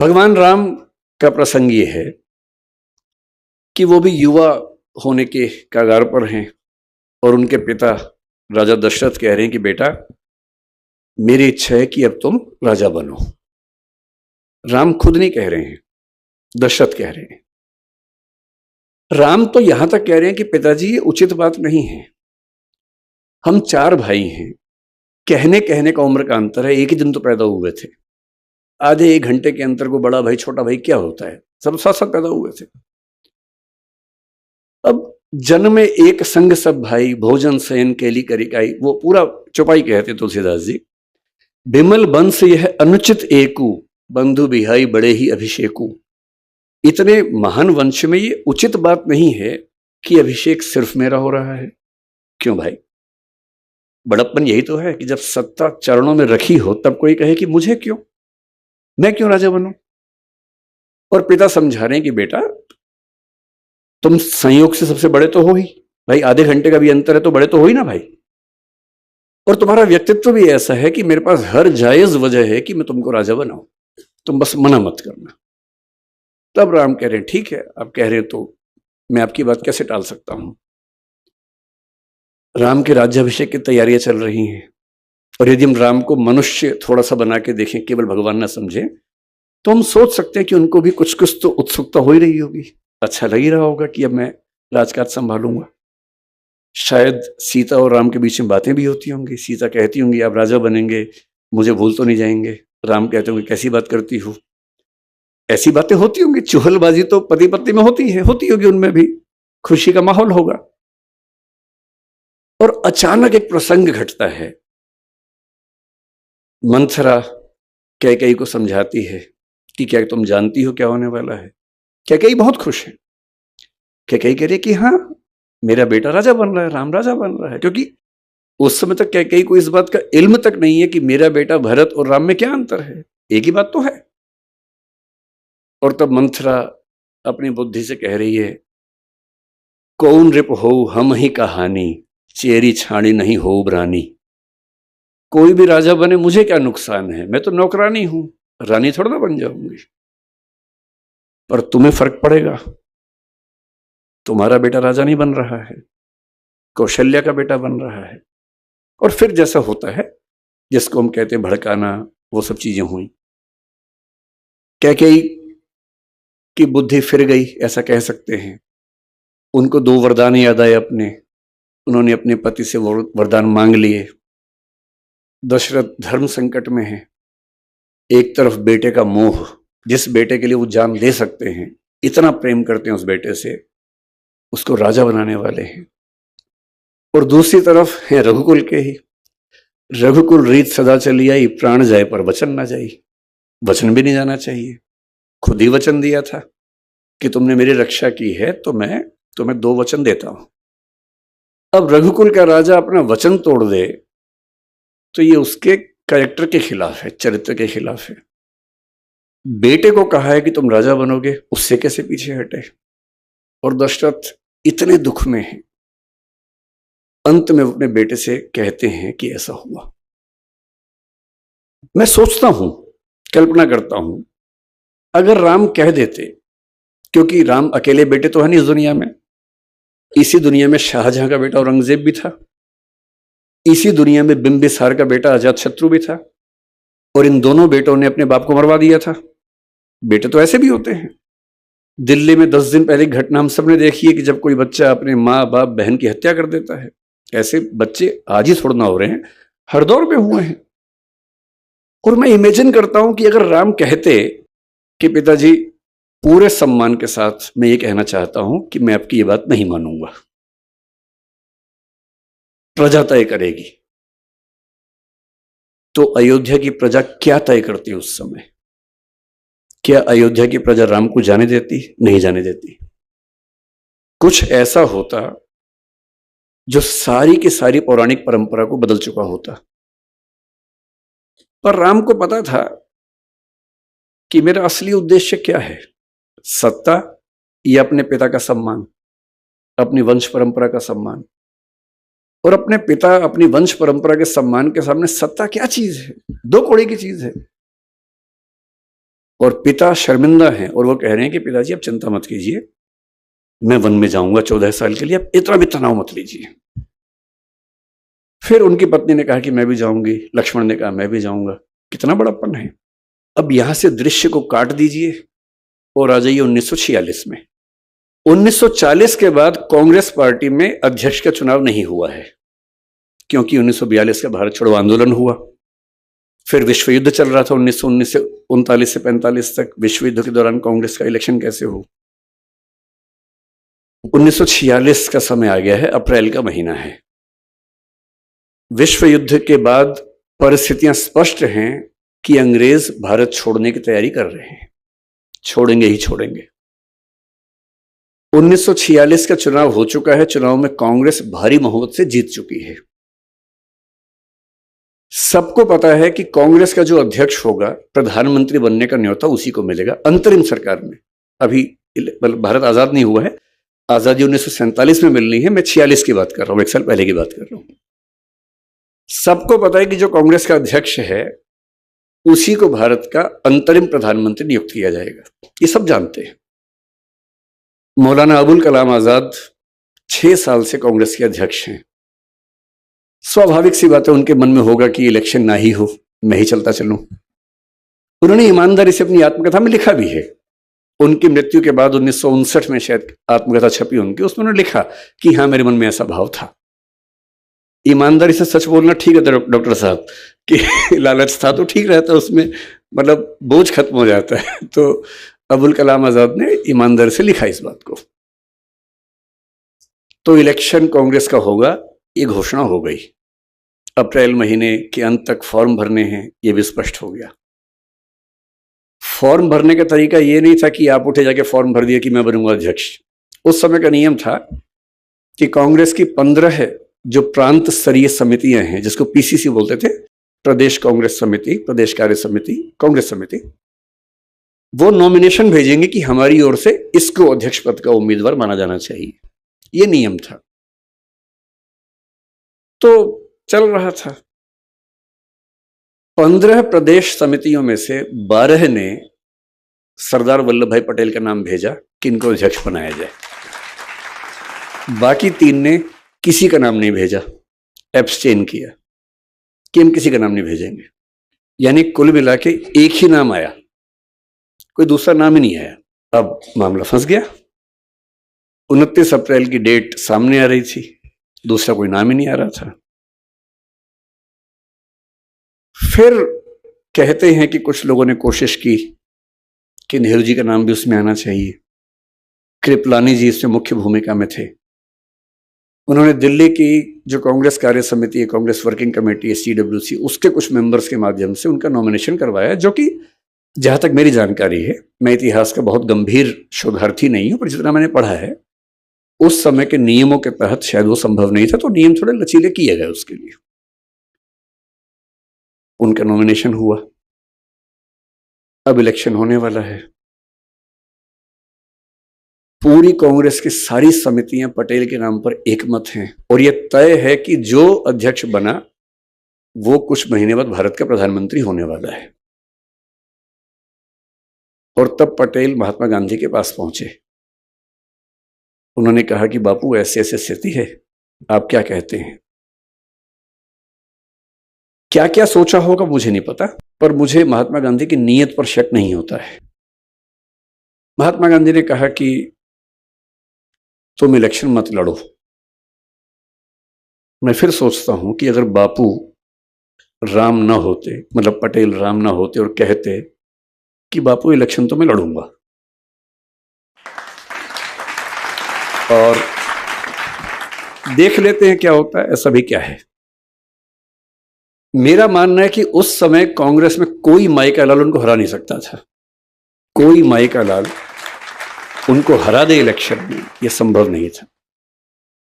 भगवान राम का प्रसंग ये है कि वो भी युवा होने के कगार पर हैं और उनके पिता राजा दशरथ कह रहे हैं कि बेटा मेरी इच्छा है कि अब तुम राजा बनो। राम खुद नहीं कह रहे हैं, दशरथ कह रहे हैं। राम तो यहां तक कह रहे हैं कि पिताजी ये उचित बात नहीं है। हम चार भाई हैं, कहने कहने का उम्र का अंतर है, एक ही दिन तो पैदा हुए थे। आधे एक घंटे के अंतर को बड़ा भाई छोटा भाई क्या होता है, सब साथ साथ पैदा हुए थे। अब जन्म में एक संग सब भाई, भोजन शयन केली करिकाई, वो पूरा चौपाई कहते तुलसीदास जी। बिमल बंस यह अनुचित एकू, बंधु बिहाई बड़े ही अभिषेकू। इतने महान वंश में ये उचित बात नहीं है कि अभिषेक सिर्फ मेरा हो रहा है। क्यों भाई, बड़प्पन यही तो है कि जब सत्ता चरणों में रखी हो तब कोई कहे कि मुझे क्यों, मैं क्यों राजा बनूं। और पिता समझा रहे हैं कि बेटा तुम संयोग से सबसे बड़े तो हो ही भाई, आधे घंटे का भी अंतर है तो बड़े तो हो ही ना भाई। और तुम्हारा व्यक्तित्व भी ऐसा है कि मेरे पास हर जायज वजह है कि मैं तुमको राजा बनाऊं, तुम बस मना मत करना। तब राम कह रहे हैं ठीक है, आप कह रहे हैं तो मैं आपकी बात कैसे टाल सकता हूं। राम के राज्याभिषेक की तैयारियां चल रही हैं और यदि हम राम को मनुष्य थोड़ा सा बना के देखें, केवल भगवान ना समझे, तो हम सोच सकते हैं कि उनको भी कुछ कुछ तो उत्सुकता हो ही रही होगी। अच्छा लग ही रहा होगा कि अब मैं राजकाज संभालूंगा। शायद सीता और राम के बीच में बातें भी होती होंगी। सीता कहती होंगी आप राजा बनेंगे, मुझे भूल तो नहीं जाएंगे। राम कहते होंगे कैसी बात करती हो। ऐसी बातें होती होंगी, चुहलबाजी तो पति पत्नी में होती है, होती होगी, उनमें भी खुशी का माहौल होगा। और अचानक एक प्रसंग घटता है। मंथरा कैकेयी को समझाती है कि क्या तुम जानती हो क्या होने वाला है। कैकेयी बहुत खुश है। कैकेयी कह रही है कि हाँ, मेरा बेटा राजा बन रहा है, राम राजा बन रहा है। क्योंकि उस समय तक कैकेयी को इस बात का इल्म तक नहीं है कि मेरा बेटा भरत और राम में क्या अंतर है, एक ही बात तो है। और तब मंथरा अपनी बुद्धि से कह रही है, कौन रिप हो हम ही कहानी, चेरी छाणी नहीं हो रानी। कोई भी राजा बने मुझे क्या नुकसान है, मैं तो नौकरानी हूं, रानी थोड़ा ना बन जाऊंगी। पर तुम्हें फर्क पड़ेगा, तुम्हारा बेटा राजा नहीं बन रहा है, कौशल्या का बेटा बन रहा है। और फिर जैसा होता है जिसको हम कहते हैं भड़काना, वो सब चीजें हुई। कैकेयी की बुद्धि फिर गई, ऐसा कह सकते हैं। उनको दो वरदान याद आए अपने, उन्होंने अपने पति से वरदान मांग लिए। दशरथ धर्म संकट में है, एक तरफ बेटे का मोह, जिस बेटे के लिए वो जान दे सकते हैं, इतना प्रेम करते हैं उस बेटे से, उसको राजा बनाने वाले हैं। और दूसरी तरफ है रघुकुल के ही। रघुकुल रीत सदा चली आई, प्राण जाए पर वचन ना जाई। वचन भी नहीं जाना चाहिए, खुद ही वचन दिया था कि तुमने मेरी रक्षा की है तो मैं तुम्हें दो वचन देता हूं। अब रघुकुल का राजा अपना वचन तोड़ दे तो ये उसके कैरेक्टर के खिलाफ है, चरित्र के खिलाफ है। बेटे को कहा है कि तुम राजा बनोगे, उससे कैसे पीछे हटे। और दशरथ इतने दुख में है, अंत में अपने बेटे से कहते हैं कि ऐसा हुआ। मैं सोचता हूं, कल्पना करता हूं, अगर राम कह देते, क्योंकि राम अकेले बेटे तो है नहीं इस दुनिया में, इसी दुनिया में शाहजहां का बेटा औरंगजेब भी था, इसी दुनिया में बिंबिसार का बेटा अजातशत्रु भी था, और इन दोनों बेटों ने अपने बाप को मरवा दिया था। बेटे तो ऐसे भी होते हैं। दिल्ली में 10 दिन पहले घटना हम सबने देखी है कि जब कोई बच्चा अपने माँ बाप बहन की हत्या कर देता है। ऐसे बच्चे आज ही थोड़ा ना हो रहे हैं, हर दौर में हुए हैं। और मैं इमेजिन करता हूं कि अगर राम कहते कि पिताजी पूरे सम्मान के साथ मैं ये कहना चाहता हूं कि मैं आपकी ये बात नहीं मानूंगा, प्रजा तय करेगी, तो अयोध्या की प्रजा क्या तय करती उस समय। क्या अयोध्या की प्रजा राम को जाने देती? नहीं जाने देती। कुछ ऐसा होता जो सारी की सारी पौराणिक परंपरा को बदल चुका होता। पर राम को पता था कि मेरा असली उद्देश्य क्या है, सत्ता या अपने पिता का सम्मान, अपनी वंश परंपरा का सम्मान। और अपने पिता, अपनी वंश परंपरा के सम्मान के सामने सत्ता क्या चीज है, दो कौड़ी की चीज है। और पिता शर्मिंदा हैं और वो कह रहे हैं कि पिताजी आप चिंता मत कीजिए, मैं वन में जाऊंगा 14 साल के लिए, आप इतना भी तनाव मत लीजिए। फिर उनकी पत्नी ने कहा कि मैं भी जाऊंगी, लक्ष्मण ने कहा मैं भी जाऊंगा। कितना बड़ापन है। अब यहां से दृश्य को काट दीजिए और आ जाइए 1946 में। 1940 के बाद कांग्रेस पार्टी में अध्यक्ष का चुनाव नहीं हुआ है, क्योंकि 1942 का भारत छोड़ो आंदोलन हुआ, फिर विश्व युद्ध चल रहा था 1919 से 39 से 45 तक। विश्व युद्ध के दौरान कांग्रेस का इलेक्शन कैसे हो। 1946 का समय आ गया है, अप्रैल का महीना है। विश्व युद्ध के बाद परिस्थितियां स्पष्ट हैं कि अंग्रेज भारत छोड़ने की तैयारी कर रहे हैं, छोड़ेंगे ही छोड़ेंगे। 1946 का चुनाव हो चुका है, चुनाव में कांग्रेस भारी बहुमत से जीत चुकी है। सबको पता है कि कांग्रेस का जो अध्यक्ष होगा, प्रधानमंत्री बनने का न्योता उसी को मिलेगा अंतरिम सरकार में। अभी भारत आजाद नहीं हुआ है, आजादी 1947 में मिलनी है, मैं 46 की बात कर रहा हूं, 1 साल पहले की बात कर रहा हूं। सबको पता है कि जो कांग्रेस का अध्यक्ष है उसी को भारत का अंतरिम प्रधानमंत्री नियुक्त किया जाएगा, ये सब जानते हैं। मौलाना अबुल कलाम आजाद 6 साल से कांग्रेस के अध्यक्ष हैं। स्वाभाविक सी बात है उनके मन में होगा कि इलेक्शन ना ही हो, मैं ही चलता चलूं। उन्होंने ईमानदारी से अपनी आत्मकथा में लिखा भी है। उनकी मृत्यु के बाद 1959 में शायद आत्मकथा छपी उनकी, उसमें उन्होंने लिखा कि हाँ मेरे मन में ऐसा भाव था। ईमानदारी से सच बोलना ठीक है डॉक्टर साहब, कि लालच था तो ठीक रहता, उसमें मतलब बोझ खत्म हो जाता है। तो अबुल कलाम आजाद ने ईमानदारी से लिखा इस बात को। तो इलेक्शन कांग्रेस का होगा, ये घोषणा हो गई। अप्रैल महीने के अंत तक फॉर्म भरने हैं, ये भी स्पष्ट हो गया। फॉर्म भरने का तरीका ये नहीं था कि आप उठे जाके फॉर्म भर दिया कि मैं बनूंगा अध्यक्ष। उस समय का नियम था कि कांग्रेस की 15 जो प्रांत स्तरीय समितियां हैं, जिसको पीसीसी बोलते थे, प्रदेश कांग्रेस समिति, प्रदेश कार्य समिति, कांग्रेस समिति, वो नॉमिनेशन भेजेंगे कि हमारी ओर से इसको अध्यक्ष पद का उम्मीदवार माना जाना चाहिए। ये नियम था। तो चल रहा था। 15 प्रदेश समितियों में से 12 ने सरदार वल्लभ भाई पटेल का नाम भेजा कि इनको अध्यक्ष बनाया जाए। बाकी 3 ने किसी का नाम नहीं भेजा, एब्सटेन किया कि हम किसी का नाम नहीं भेजेंगे। यानी कुल मिला के एक ही नाम आया, कोई दूसरा नाम ही नहीं आया। अब मामला फंस गया। 29 अप्रैल की डेट सामने आ रही थी, दूसरा कोई नाम ही नहीं आ रहा था। फिर कहते हैं कि कुछ लोगों ने कोशिश की कि नेहरू जी का नाम भी उसमें आना चाहिए। कृपलानी जी इसमें मुख्य भूमिका में थे। उन्होंने दिल्ली की जो कांग्रेस कार्य समिति है, कांग्रेस वर्किंग कमेटी है, CWC, उसके कुछ मेंबर्स के माध्यम से उनका नॉमिनेशन करवाया, जो कि जहां तक मेरी जानकारी है, मैं इतिहास का बहुत गंभीर शोधार्थी नहीं हूं, पर जितना मैंने पढ़ा है उस समय के नियमों के तहत शायद वो संभव नहीं था, तो नियम थोड़े लचीले किए गए उसके लिए। उनका नॉमिनेशन हुआ। अब इलेक्शन होने वाला है। पूरी कांग्रेस की सारी समितियां पटेल के नाम पर एकमत हैं और यह तय है कि जो अध्यक्ष बना वो कुछ महीने बाद भारत का प्रधानमंत्री होने वाला है। और तब पटेल महात्मा गांधी के पास पहुंचे। उन्होंने कहा कि बापू ऐसी ऐसी स्थिति है, आप क्या कहते हैं। क्या क्या सोचा होगा मुझे नहीं पता, पर मुझे महात्मा गांधी की नीयत पर शक नहीं होता है। महात्मा गांधी ने कहा कि तुम इलेक्शन मत लड़ो। मैं फिर सोचता हूं कि अगर बापू राम ना होते, मतलब पटेल राम ना होते और कहते कि बापू इलेक्शन तो मैं लड़ूंगा, और देख लेते हैं क्या होता है, ऐसा भी क्या है। मेरा मानना है कि उस समय कांग्रेस में कोई माई का लाल उनको हरा नहीं सकता था। कोई माई का लाल उनको हरा दे इलेक्शन में, यह संभव नहीं था।